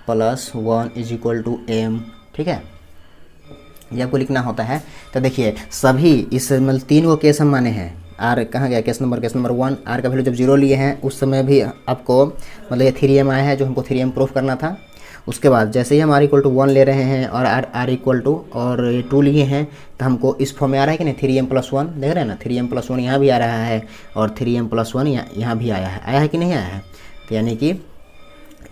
plus 1 is equal to m, ठीक है। ये आपको लिखना होता है। तो देखिए सभी इस मतलब 3 को केस हम माने हैं, आर कहाँ गया केस नंबर 1, आर का वैल्यू जब 0 लिए हैं उस समय भी आपको मतलब ये 3m आया है जो हमको 3m प्रूफ करना था। उसके बाद जैसे ही हम r इक्वल टू 1 ले रहे हैं और r इक्वल टू और ये 2 लिए हैं तो हमको इस फॉर्म में आ रहा है कि नहीं 3m प्लस 1, देख रहे हैं ना 3m प्लस 1 यहाँ भी आ रहा है और 3m प्लस 1 यहाँ भी आया है कि नहीं आया है। तो यानी कि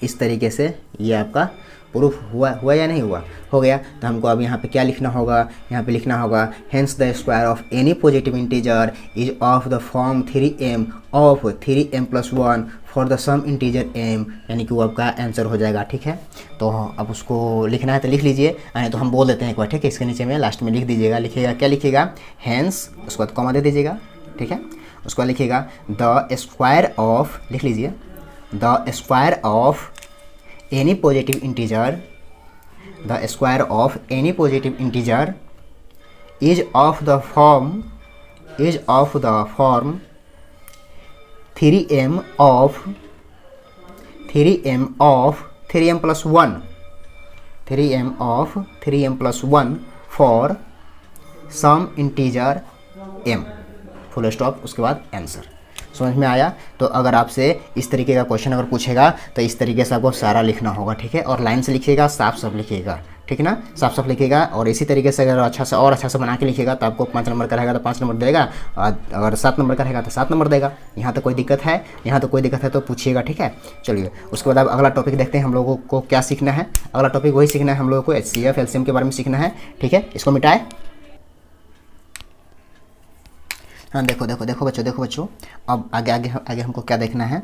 इस तरीके से ये आपका प्रूफ हुआ या नहीं हुआ, हो गया। तो हमको अब यहाँ पे क्या लिखना होगा, यहाँ पे लिखना होगा hence the square of any positive integer is of the form 3m of 3m plus 1 for the some integer m, यानी कि वो आपका आंसर हो जाएगा, ठीक है। तो अब उसको लिखना है तो लिख लीजिए, तो हम बोल देते हैं एक बार, ठीक है। इसके नीचे में लास्ट में लिख दीजिएगा, लिखिएगा क्या लिखिएगा हेंस, उसके बाद कॉमा दे दीजिएगा, ठीक है। उसके बाद लिखिएगा द स्क्वायर ऑफ, लिख लीजिए the square of any positive integer, the square of any positive integer is of the form 3m of 3m plus 1 for some integer m, full stop, उसके बाद आंसर। समझ में आया। तो अगर आपसे इस तरीके का क्वेश्चन अगर पूछेगा तो इस तरीके से आपको सारा लिखना होगा, ठीक है। और लाइन से लिखिएगा, साफ साफ लिखिएगा, ठीक है ना, साफ साफ लिखिएगा। और इसी तरीके से अगर अच्छा से बना के लिखिएगा तो आपको 5 नंबर का रहेगा तो 5 नंबर देगा, और अगर 7 नंबर का रहेगा तो 7 नंबर देगा। यहाँ तो कोई दिक्कत है, तो पूछिएगा, ठीक है। चलिए उसके बाद अब अगला टॉपिक देखते हैं हम लोगों को क्या सीखना है। अगला टॉपिक वही सीखना है हम लोगों को, HCF LCM के बारे में सीखना है, ठीक है। इसको मिटाए, हाँ देखो बच्चों अब आगे हमको क्या देखना है।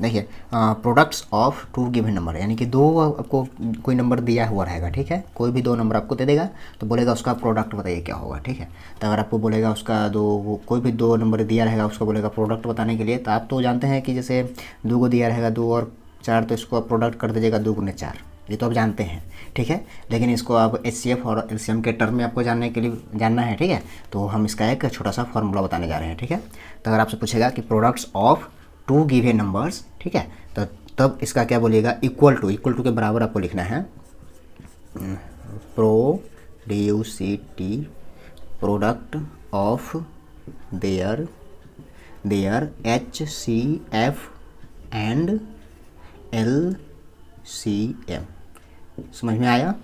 देखिए प्रोडक्ट्स ऑफ 2 गिवन नंबर, यानी कि 2 आपको कोई नंबर दिया हुआ रहेगा, ठीक है। कोई भी 2 नंबर आपको दे देगा तो बोलेगा उसका प्रोडक्ट बताइए क्या होगा, ठीक है। तो अगर आपको बोलेगा उसका कोई भी 2 नंबर दिया रहेगा उसको बोलेगा प्रोडक्ट बताने के लिए, तो आप तो जानते हैं कि जैसे 2 को दिया रहेगा 2 और 4, तो इसको आप प्रोडक्ट कर दीजिएगा 2 गुने 4, ये तो आप जानते हैं, ठीक है। लेकिन इसको आप HCF और LCM के टर्म में आपको जानना है, ठीक है। तो हम इसका एक छोटा सा फॉर्मूला बताने जा रहे हैं, ठीक है। तो अगर आपसे पूछेगा कि प्रोडक्ट्स ऑफ 2 गिवन नंबर्स, ठीक है, तो तब इसका क्या बोलिएगा, इक्वल टू के बराबर आपको लिखना है product of their HCF and LCM। समझ में आया।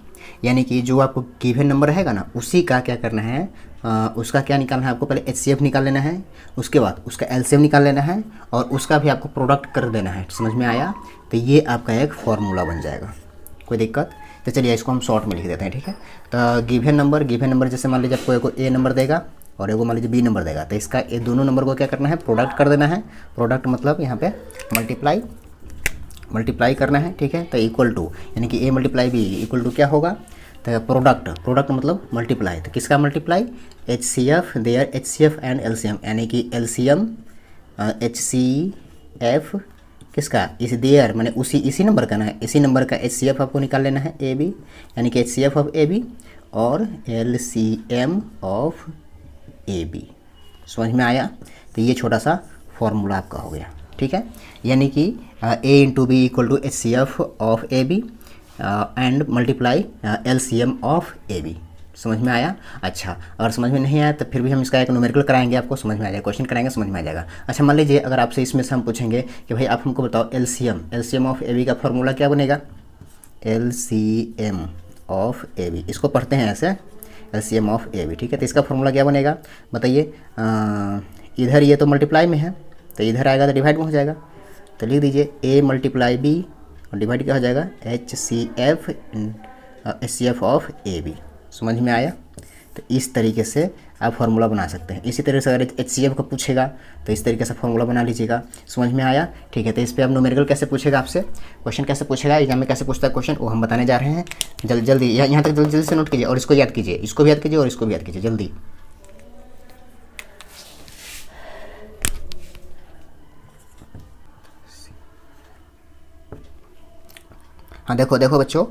यानी कि जो आपको गिवन नंबर रहेगा ना उसी का क्या करना है, उसका क्या निकालना है आपको, पहले HCF निकाल लेना है, उसके बाद उसका LCM निकाल लेना है और उसका भी आपको प्रोडक्ट कर देना है। समझ में आया। तो ये आपका एक फॉर्मूला बन जाएगा, कोई दिक्कत। तो चलिए इसको हम शॉर्ट में लिख देते हैं, ठीक है। तो गिवन नंबर जैसे मान लीजिए आपको एक A नंबर देगा और एगो मान लीजिए B नंबर देगा, तो इसका ये दोनों नंबर को क्या करना है, प्रोडक्ट कर देना है। प्रोडक्ट मतलब यहाँ पे मल्टीप्लाई करना है, ठीक है। तो इक्वल टू, यानी कि A multiply B equal to क्या होगा, तो प्रोडक्ट मतलब मल्टीप्लाई, तो किसका multiply, HCF their HCF and LCM, यानी कि LCM HCF किसका, इस देयर मैंने इसी नंबर का ना है, इसी नंबर का HCF आपको निकाल लेना है AB, यानी कि HCF ऑफ AB और LCM ऑफ AB। समझ में आया। तो ये छोटा सा फॉर्मूला आपका हो गया, ठीक है। यानी कि A into B equal to HCF of AB and multiply LCM of AB। समझ में आया? अच्छा, अगर समझ में नहीं आया तो फिर भी हम इसका एक न्यूमेरिकल कराएंगे, आपको समझ में आ जाएगा, क्वेश्चन कराएंगे, समझ में आ जाएगा। अच्छा, मान लीजिए अगर आपसे इसमें से हम पूछेंगे कि भाई आप हमको बताओ एलसीएम ऑफ ए बी का फॉर्मूला क्या बनेगा? एलसीएम ऑफ ए बी, इसको पढ़ते हैं ऐसे, एलसीएम ऑफ ए बी, ठीक है। तो इसका फॉर्मूला क्या बनेगा बताइए? इधर ये तो मल्टीप्लाई में है, तो इधर आएगा तो डिवाइड में हो जाएगा, तो लिख दीजिए ए मल्टीप्लाई बी और डिवाइड क्या हो जाएगा? H C F of A B. समझ में आया? तो इस तरीके से आप फार्मूला बना सकते हैं। इसी तरह से अगर एच सी एफ का पूछेगा तो इस तरीके से फार्मूला बना लीजिएगा। समझ में आया? ठीक है। तो इस पर आप न्यूमेरिकल कैसे पूछेगा आपसे, क्वेश्चन कैसे पूछेगा, एग्जाम में कैसे पूछता है क्वेश्चन, वो हम बताने जा रहे हैं। जल्दी जल्दी यहाँ तक जल्दी जल्दी से नोट कीजिए और इसको याद कीजिए, इसको भी याद कीजिए और इसको भी याद कीजिए जल्दी। हाँ देखो देखो बच्चों,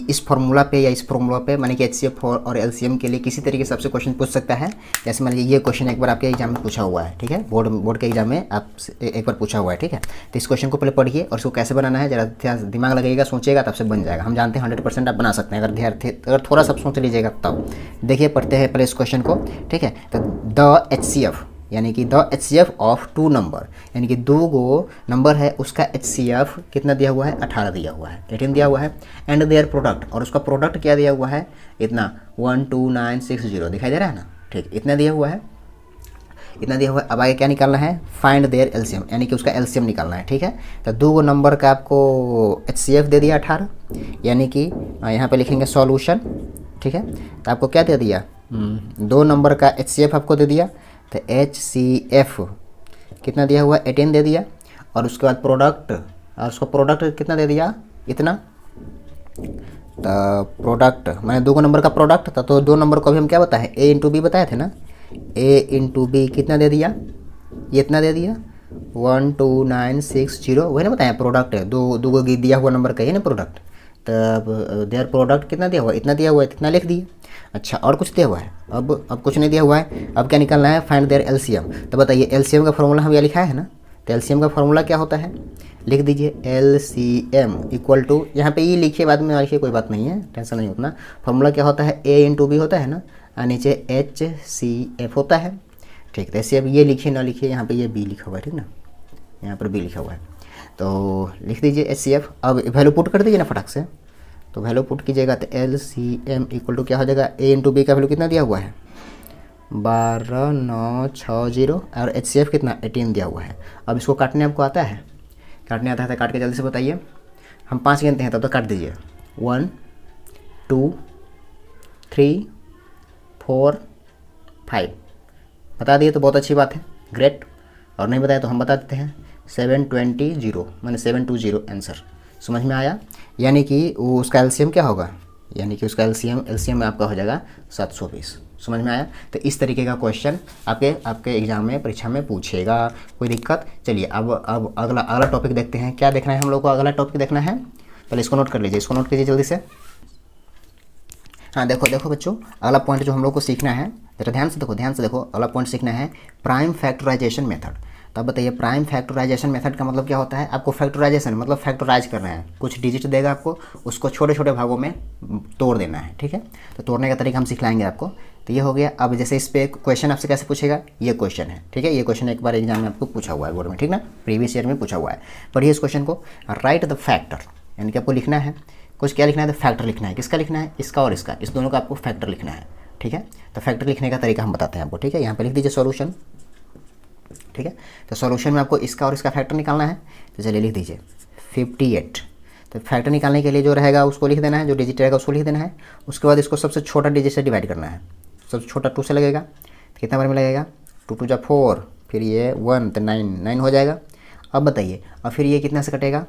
इस फार्मूला पे या इस फार्मूला पे माने कि एचसीएफ और एलसीएम के लिए किसी तरीके से आपसे क्वेश्चन पूछ सकता है। जैसे मान लीजिए ये क्वेश्चन एक बार आपके एग्जाम में पूछा हुआ है, ठीक है, बोर्ड के एग्जाम में आप एक बार पूछा हुआ है, ठीक है। तो इस क्वेश्चन को पहले पढ़िए और इसको कैसे बनाना है जरा दिमाग लगेगा, सोचिएगा तब से बन जाएगा। हम जानते हैं 100% आप बना सकते हैं, अगर थोड़ा सा सोच लीजिएगा तब। देखिए पढ़ते हैं पहले इस क्वेश्चन को, ठीक है। तो द एचसीएफ यानी कि द एचसीएफ ऑफ 2 नंबर, यानी कि 2 गो नंबर है उसका एचसीएफ कितना दिया हुआ है? 18 दिया हुआ है, 18 दिया हुआ है। एंड देयर प्रोडक्ट, और उसका प्रोडक्ट क्या दिया हुआ है? इतना 12960 दिखाई दे रहा है ना, ठीक, इतना दिया हुआ है, इतना दिया हुआ है। अब आगे क्या निकालना है? फाइंड देयर एलसीएम, यानी कि उसका एलसीएम निकालना है, ठीक है। तो 2 गो नंबर का आपको एचसीएफ दे दिया 18, यानी कि यहाँ पे लिखेंगे सॉल्यूशन, ठीक है। तो आपको क्या दे दिया? 2 नंबर का एचसीएफ आपको दे दिया, तो HCF कितना दिया हुआ? 18 दे दिया। और उसके बाद प्रोडक्ट, और उसका प्रोडक्ट कितना दे दिया? इतना। तो प्रोडक्ट मैंने 2 नंबर का प्रोडक्ट था, तो 2 नंबर को भी हम क्या बताए? A इंटू बी बताए थे ना। A इंटू बी कितना दे दिया? ये इतना दे दिया 12960, वही ना बताया प्रोडक्ट है, दो को दिया हुआ नंबर का ही ना प्रोडक्ट। तब देयर प्रोडक्ट कितना दिया हुआ है? इतना दिया हुआ है, इतना लिख दिए। अच्छा, और कुछ दिया हुआ है? अब कुछ नहीं दिया हुआ है। अब क्या निकालना है? Find their LCM. तो बताइए एलसीएम का फॉर्मूला हम यहाँ लिखा है ना, तो एलसीएम का फॉर्मूला क्या होता है? लिख दीजिए एलसीएम इक्वल टू, यहाँ पे ई लिखिए, बाद में लिखिए, कोई बात नहीं है, टेंशन नहीं उतना। फॉर्मूला क्या होता है? ए इंटू बी होता है ना, और नीचे HCF होता है, ठीक। तो ऐसे अब ये लिखिए ना लिखिए, यहाँ पे ये बी लिखा हुआ है, ठीक ना, यहाँ पर बी लिखा हुआ है, तो लिख दीजिए HCF। अब वैल्यू पुट कर दीजिए ना फटाक से, तो वैल्यू पुट कीजिएगा तो LCM इक्वल टू क्या हो जाएगा? A इंटू बी का वैल्यू कितना दिया हुआ है? 12960, और HCF कितना? 18 दिया हुआ है। अब इसको काटने आपको आता है? काटने आता है तो काट के जल्दी से बताइए। हम 5 गिनते हैं तब तो काट दीजिए। 1 2 3 4 5 बता दिए तो बहुत अच्छी बात है, ग्रेट। और नहीं बताया तो हम बता देते हैं 720 मैंने 720 आंसर। समझ में आया? यानी कि वो उसका एलसीएम क्या होगा? यानी कि उसका एलसीएम में आपका हो जाएगा 720। समझ में आया? तो इस तरीके का क्वेश्चन आपके एग्जाम में, परीक्षा में पूछेगा। कोई दिक्कत? चलिए अब अगला टॉपिक देखते हैं। क्या देखना है हम लोग को? अगला टॉपिक देखना है, पहले इसको नोट कर लीजिए, इसको नोट कीजिए जल्दी से। हाँ देखो बच्चों, अगला पॉइंट जो हम लोग को सीखना है, जरा ध्यान से देखो, अगला पॉइंट सीखना है प्राइम फैक्टराइजेशन मेथड। तो अब बताइए प्राइम फैक्टराइजेशन मेथड का मतलब क्या होता है? आपको फैक्टराइजेशन मतलब फैक्टराइज करना है, कुछ डिजिट देगा आपको, उसको छोटे छोटे भागों में तोड़ देना है, ठीक है। तो तोड़ने का तरीका हम सिखलाएंगे आपको। तो ये हो गया। अब जैसे इस पर क्वेश्चन आपसे कैसे पूछेगा? ये क्वेश्चन है, ठीक है, ये क्वेश्चन एक बार एग्जाम में आपको पूछा हुआ है बोर्ड में, ठीक ना, प्रीवियस ईयर में पूछा हुआ है। पढ़िए इस क्वेश्चन को। राइट द फैक्टर, यानी कि आपको लिखना है कुछ, क्या लिखना है? तो फैक्टर लिखना है। किसका लिखना है? इसका और इसका, इस दोनों का आपको फैक्टर लिखना है, ठीक है। तो फैक्टर लिखने का तरीका हम बताते हैं आपको, ठीक है। यहाँ पे लिख दीजिए सॉल्यूशन, ठीक है। तो सॉल्यूशन में आपको इसका और इसका फैक्टर निकालना है, तो चलिए लिख दीजिए 58। तो फैक्टर निकालने के लिए जो रहेगा उसको लिख देना है, जो डिजिट रहेगा उसको लिख देना है। उसके बाद इसको सबसे छोटा डिजिट से डिवाइड करना है, सबसे छोटा 2 से लगेगा, तो कितना बार में लगेगा? 2 2 जा 4, फिर ये 1 तो 9 हो जाएगा। अब बताइए, और फिर ये कितना से कटेगा?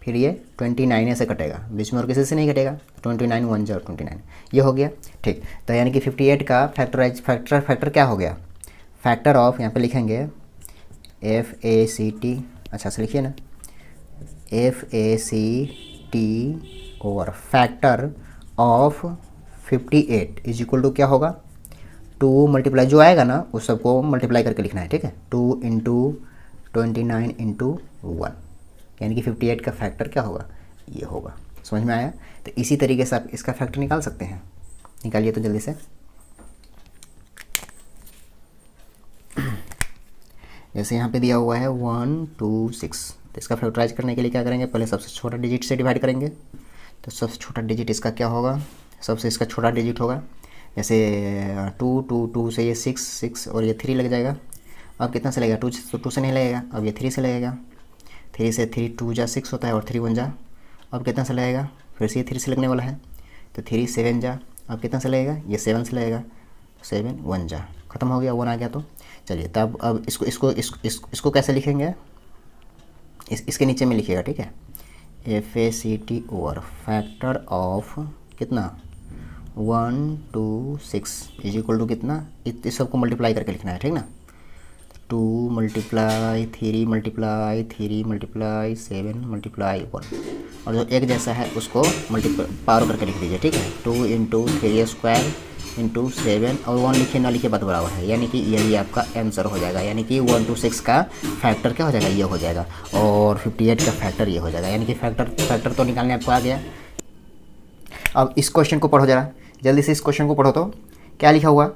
फिर ये 29 से कटेगा, बीच में और किसी से नहीं कटेगा। 29 1 जा 29, ये हो गया, ठीक। तो यानी कि 58 का फैक्टर क्या हो गया? फैक्टर ऑफ, यहाँ पे लिखेंगे FACT, अच्छा से लिखिए ना, FACT over factor of 58 is equal to क्या होगा? 2 मल्टीप्लाई जो आएगा ना उस सबको मल्टीप्लाई करके लिखना है, ठीक है। 2 इंटू 29 इंटू 1, यानी कि 58 का फैक्टर क्या होगा? ये होगा। समझ में आया? तो इसी तरीके से आप इसका फैक्टर निकाल सकते हैं, निकालिए तो जल्दी से। जैसे यहाँ पे दिया हुआ है 1 2 6, तो इसका फैक्टराइज करने के लिए क्या करेंगे, पहले सबसे छोटा डिजिट से डिवाइड करेंगे। तो सबसे छोटा डिजिट इसका क्या होगा, सबसे इसका छोटा डिजिट होगा। जैसे 2 2 2 से ये 6 6 और ये 3 लग जाएगा। अब कितना से लगेगा, 2 से नहीं लगेगा, अब ये 3 से लगेगा। 3 से 3 2 जा 6 होता है और 3 1 जा, अब कितना से लगेगा, फिर से ये 3 से लगने वाला है। तो 3 7 जा, अब कितना से लगेगा, ये 7 से लगेगा। 7 1 जा, ख़त्म हो गया, 1 आ गया। तो चलिए तब अब इसको कैसे लिखेंगे, इसके नीचे में लिखिएगा, ठीक है। FACTOR फैक्टर ऑफ कितना 1 2 6 इज इक्वल टू कितना, इस सबको मल्टीप्लाई करके लिखना है, ठीक ना। 2 मल्टीप्लाई 3 मल्टीप्लाई 3 मल्टीप्लाई 7 मल्टीप्लाई 1, और जो एक जैसा है उसको पावर करके लिख दीजिए, ठीक है। 2 इंटू 3 स्क्वायर इंटू 7 और 1 लिखे ना लिखे बात बराबर है, यानी कि यही आपका आंसर हो जाएगा। यानी कि 1 2 6 का फैक्टर क्या हो जाएगा, ये हो जाएगा, और 58 का फैक्टर ये हो जाएगा। यानी कि फैक्टर तो निकालने आपको आ गया। अब इस क्वेश्चन को पढ़ो जरा जल्दी से, इस क्वेश्चन को पढ़ो। तो क्या लिखा हुआ,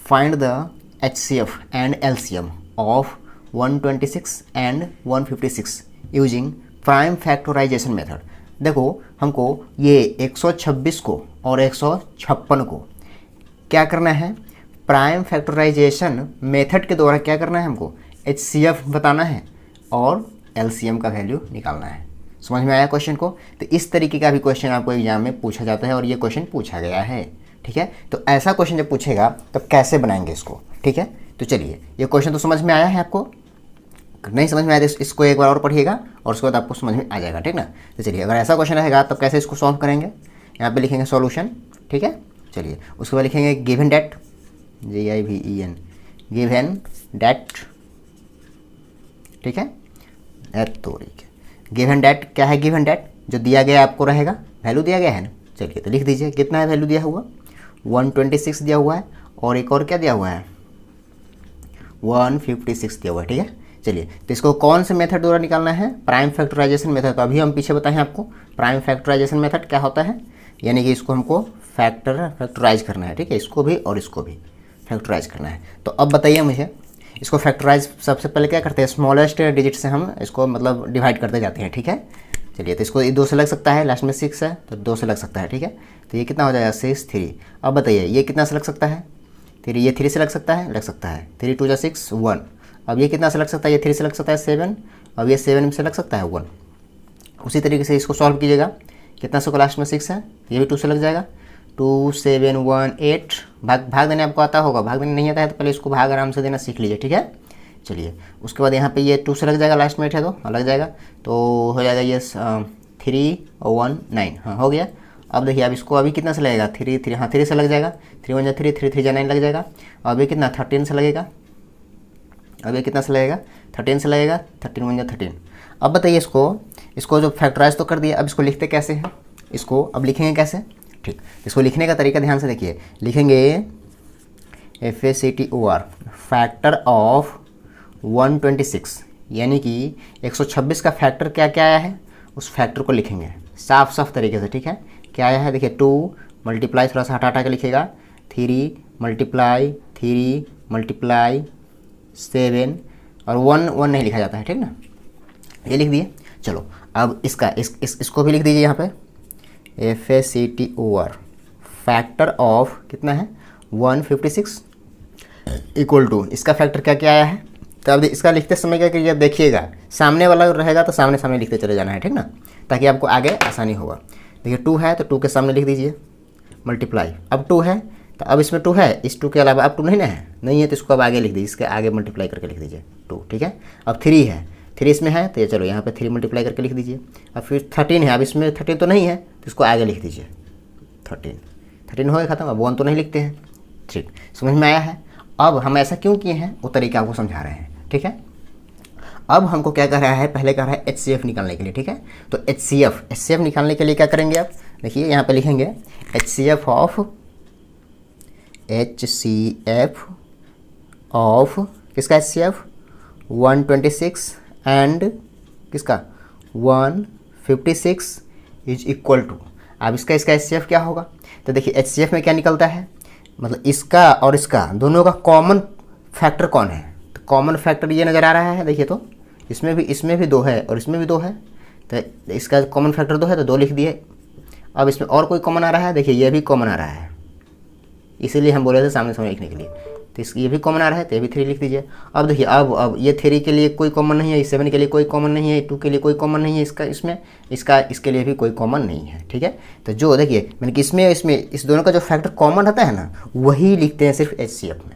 find the HCF and LCM of 126 and 156 using prime factorisation method. देखो हमको ये 126 को और 156 को क्या करना है, प्राइम फैक्टराइजेशन मेथड के द्वारा क्या करना है, हमको HCF बताना है और LCM का वैल्यू निकालना है। समझ में आया क्वेश्चन को। तो इस तरीके का भी क्वेश्चन आपको एग्जाम में पूछा जाता है और ये क्वेश्चन पूछा गया है, ठीक है। तो ऐसा क्वेश्चन जब पूछेगा तो कैसे बनाएंगे इसको, ठीक है। तो चलिए ये क्वेश्चन तो समझ में आया है आपको, नहीं समझ में आया तो इसको एक बार और पढ़िएगा और उसके बाद आपको समझ में आ जाएगा, ठीक ना। तो चलिए अगर ऐसा क्वेश्चन रहेगा तब कैसे इसको सॉल्व करेंगे, यहाँ पे लिखेंगे सॉल्यूशन, ठीक है। चलिए उसके बाद लिखेंगे given that, GIVEN, given that, ठीक है। गिवन डेट क्या है, गिवन डेट जो दिया गया आपको रहेगा, वैल्यू दिया गया है ना। चलिए तो लिख दीजिए कितना है वैल्यू दिया हुआ, 126 दिया हुआ है और एक और क्या दिया हुआ है, 156 दिया हुआ है, ठीक है। चलिए तो इसको कौन से मेथड द्वारा निकालना है, प्राइम फैक्टराइजेशन मेथड। तो अभी हम पीछे बताएं आपको प्राइम फैक्टराइजेशन मेथड क्या होता है, यानी कि इसको हमको फैक्टराइज करना है, ठीक है। इसको भी और इसको भी फैक्टराइज करना है। तो अब बताइए मुझे, इसको फैक्टराइज सबसे पहले क्या करते हैं, स्मॉलेस्ट डिजिट से हम इसको मतलब डिवाइड करते जाते हैं, ठीक है। चलिए तो इसको 2 से लग सकता है, लास्ट में 6 है तो 2 से लग सकता है, ठीक है। तो ये कितना हो जाएगा 6 3। अब बताइए ये कितना से लग सकता है, 3, ये 3 से लग सकता है, 3 2 जा 6 1। अब ये कितना से लग सकता है, ये 3 से लग सकता है 7, अब ये 7 से लग सकता है 1। उसी तरीके से इसको सॉल्व कीजिएगा, कितना से को लास्ट में 6 है, ये भी 2 से लग जाएगा। 2 7 1 8, भाग देने आपको आता होगा, भाग देने नहीं आता है तो पहले इसको भाग आराम से देना सीख लीजिए, ठीक है। चलिए उसके बाद यहाँ पे ये 2 से लग जाएगा, लास्ट में 8 है तो लग जाएगा, तो हो जाएगा ये 3 और 1 9, हाँ हो गया। अब देखिए अब इसको अभी कितना से लगेगा, 3 3, हाँ 3 से लग जाएगा, 3 1 जा 3 3 3 जा 9 लग जाएगा। अब ये कितना 13 से लगेगा, अब ये कितना से लगेगा 13 से लगेगा, 13 1 जा 13। अब बताइए इसको जो फैक्टराइज तो कर दिया, अब इसको लिखते कैसे हैं, इसको अब लिखेंगे कैसे, ठीक। इसको लिखने का तरीका ध्यान से देखिए, लिखेंगे FACTOR फैक्टर ऑफ 126, यानी कि 126 का फैक्टर क्या क्या आया है, उस फैक्टर को लिखेंगे साफ साफ तरीके से, ठीक है। क्या आया है देखिए, 2 मल्टीप्लाई थोड़ा सा हटा के लिखिएगा, 3 मल्टीप्लाई 3 मल्टीप्लाई 7 और 1 1 नहीं लिखा जाता है, ठीक ना। ये लिख दिए। चलो अब इसको भी लिख दीजिए यहाँ पे, FACTOR फैक्टर ऑफ कितना है 156 इक्वल टू, इसका फैक्टर क्या क्या आया है। तो अब इसका लिखते समय क्या करिए, देखिएगा सामने वाला रहेगा तो सामने सामने लिखते चले जाना है, ठीक ना, ताकि आपको आगे आसानी होगा। देखिए 2 है तो 2 के सामने लिख दीजिए मल्टीप्लाई, अब 2 है तो अब इसमें 2 है, इस 2 के अलावा अब 2 नहीं है तो इसको अब आगे लिख दीजिए, इसके आगे मल्टीप्लाई करके लिख दीजिए 2, ठीक है। अब 3 है, 3 इसमें है तो ये चलो यहाँ पे 3 मल्टीप्लाई करके लिख दीजिए। अब फिर 13 है, अब इसमें 13 तो नहीं है तो इसको आगे लिख दीजिए 13 हो गया खत्म। अब 1 तो नहीं लिखते हैं, ठीक, समझ में आया है। अब हम ऐसा क्यों किए हैं वो तरीका आपको समझा रहे हैं, ठीक है। अब हमको क्या कह रहा है, पहले कह रहा है HCF निकालने के लिए, ठीक है। तो HCF निकालने के लिए क्या करेंगे आप, देखिए यहाँ पे लिखेंगे HCF ऑफ किसका HCF 126 एंड किसका 156 इज इक्वल टू, अब इसका HCF क्या होगा, तो देखिए HCF में क्या निकलता है, मतलब इसका और इसका दोनों का कॉमन फैक्टर कौन है, तो कॉमन फैक्टर ये नज़र आ रहा है, देखिए तो इसमें भी 2 है और इसमें भी 2 है, तो इसका कॉमन फैक्टर 2 है तो 2 लिख दिए। अब इसमें और कोई कॉमन आ रहा है, देखिए ये भी कॉमन आ रहा है, इसीलिए हम बोले थे सामने सामने लिखने के लिए, तो ये भी कॉमन आ रहा है तो ये भी 3 लिख दीजिए। अब देखिए अब ये 3 के लिए कोई कॉमन नहीं है, 7 के लिए कोई कॉमन नहीं है, 2 के लिए कोई कॉमन नहीं है, इसके लिए भी कोई कॉमन नहीं है, ठीक है। तो जो देखिए मैंने कि इसमें इस दोनों का जो फैक्टर कॉमन रहता है ना, वही लिखते हैं सिर्फ HCF में।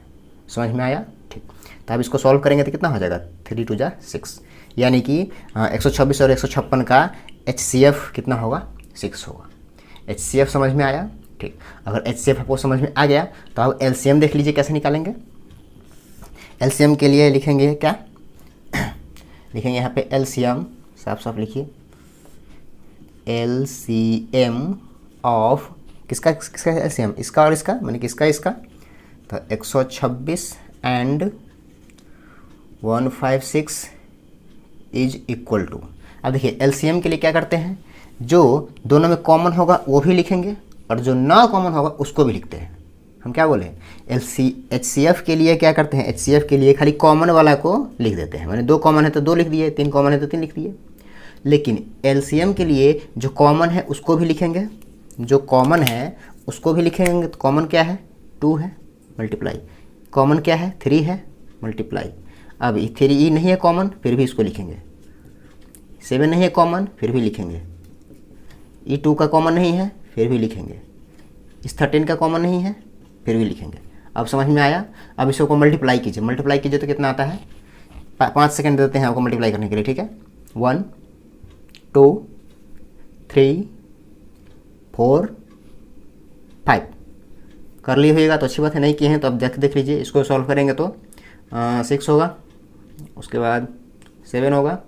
समझ में आया, ठीक। तो अब इसको सॉल्व करेंगे तो कितना हो जाएगा, 3 2 जा 6, यानी कि 126 और 156 का HCF कितना होगा, 6 होगा। HCF समझ में आया, ठीक। अगर HCF आपको समझ में आ गया तो अब LCM देख लीजिए कैसे निकालेंगे। LCM के लिए लिखेंगे क्या, लिखेंगे यहाँ पे LCM, साफ साफ लिखिए, LCM ऑफ किसका LCM, इसका और इसका, मैंने किसका इसका, तो 126 एंड 156 इज इक्वल टू। अब देखिए LCM के लिए क्या करते हैं, जो दोनों में कॉमन होगा वो भी लिखेंगे और जो ना कॉमन होगा उसको भी लिखते हैं। हम क्या बोले, HCF के लिए क्या करते हैं, HCF के लिए खाली कॉमन वाला को लिख देते हैं, मैंने 2 कॉमन है तो 2 लिख दिए, 3 कॉमन है तो 3 लिख दिए। लेकिन LCM के लिए जो कॉमन है उसको भी लिखेंगे, जो कॉमन है उसको भी लिखेंगे। तो कॉमन क्या है, 2 है, मल्टीप्लाई, कॉमन क्या है, 3 है, मल्टीप्लाई। अब 3 नहीं है कॉमन, फिर भी इसको लिखेंगे। 7 नहीं है कॉमन, फिर भी लिखेंगे। 2 का कॉमन नहीं है, फिर भी लिखेंगे। इस 13 का कॉमन नहीं है, फिर भी लिखेंगे। अब समझ में आया। अब इसको मल्टीप्लाई कीजिए तो कितना आता है, 5 सेकंड देते हैं आपको मल्टीप्लाई करने के लिए, ठीक है। 1 2 3 4 5 कर लिए होइएगा तो अच्छी बात है, नहीं किए हैं तो अब देख लीजिए। इसको सॉल्व करेंगे तो 6 होगा, उसके बाद 7 होगा,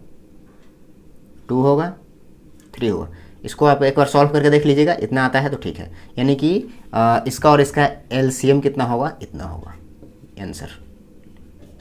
2 होगा, 3 होगा। इसको आप एक बार सॉल्व करके देख लीजिएगा, इतना आता है तो ठीक है। यानी कि इसका और इसका LCM कितना होगा, इतना होगा आंसर।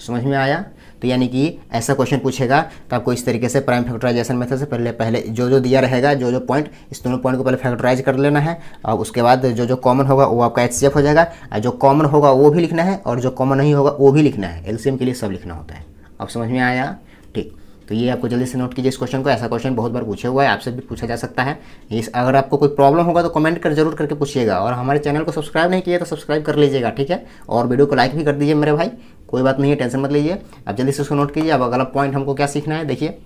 समझ में आया। तो यानी कि ऐसा क्वेश्चन पूछेगा तो आपको इस तरीके से प्राइम फैक्टराइजेशन मेथड से पहले जो दिया रहेगा, जो पॉइंट, इस दोनों पॉइंट को पहले फैक्टराइज कर लेना है और उसके बाद जो कॉमन होगा वो आपका HCF हो जाएगा, और जो कॉमन होगा वो भी लिखना है और जो कॉमन नहीं होगा वो भी लिखना है। LCM के लिए सब लिखना होता है। अब समझ में आया, ठीक। तो ये आपको जल्दी से नोट कीजिए इस क्वेश्चन को। ऐसा क्वेश्चन बहुत बार पूछा हुआ है, आपसे भी पूछा जा सकता है। अगर आपको कोई प्रॉब्लम होगा तो कमेंट कर जरूर करके पूछिएगा, और हमारे चैनल को सब्सक्राइब नहीं किया तो सब्सक्राइब कर लीजिएगा, ठीक है। और वीडियो को लाइक भी कर दीजिए मेरे भाई, कोई बात नहीं है, टेंशन मत लीजिए। अब जल्दी से उसको नोट कीजिए। अब अगला पॉइंट हमको क्या सीखना है, देखिए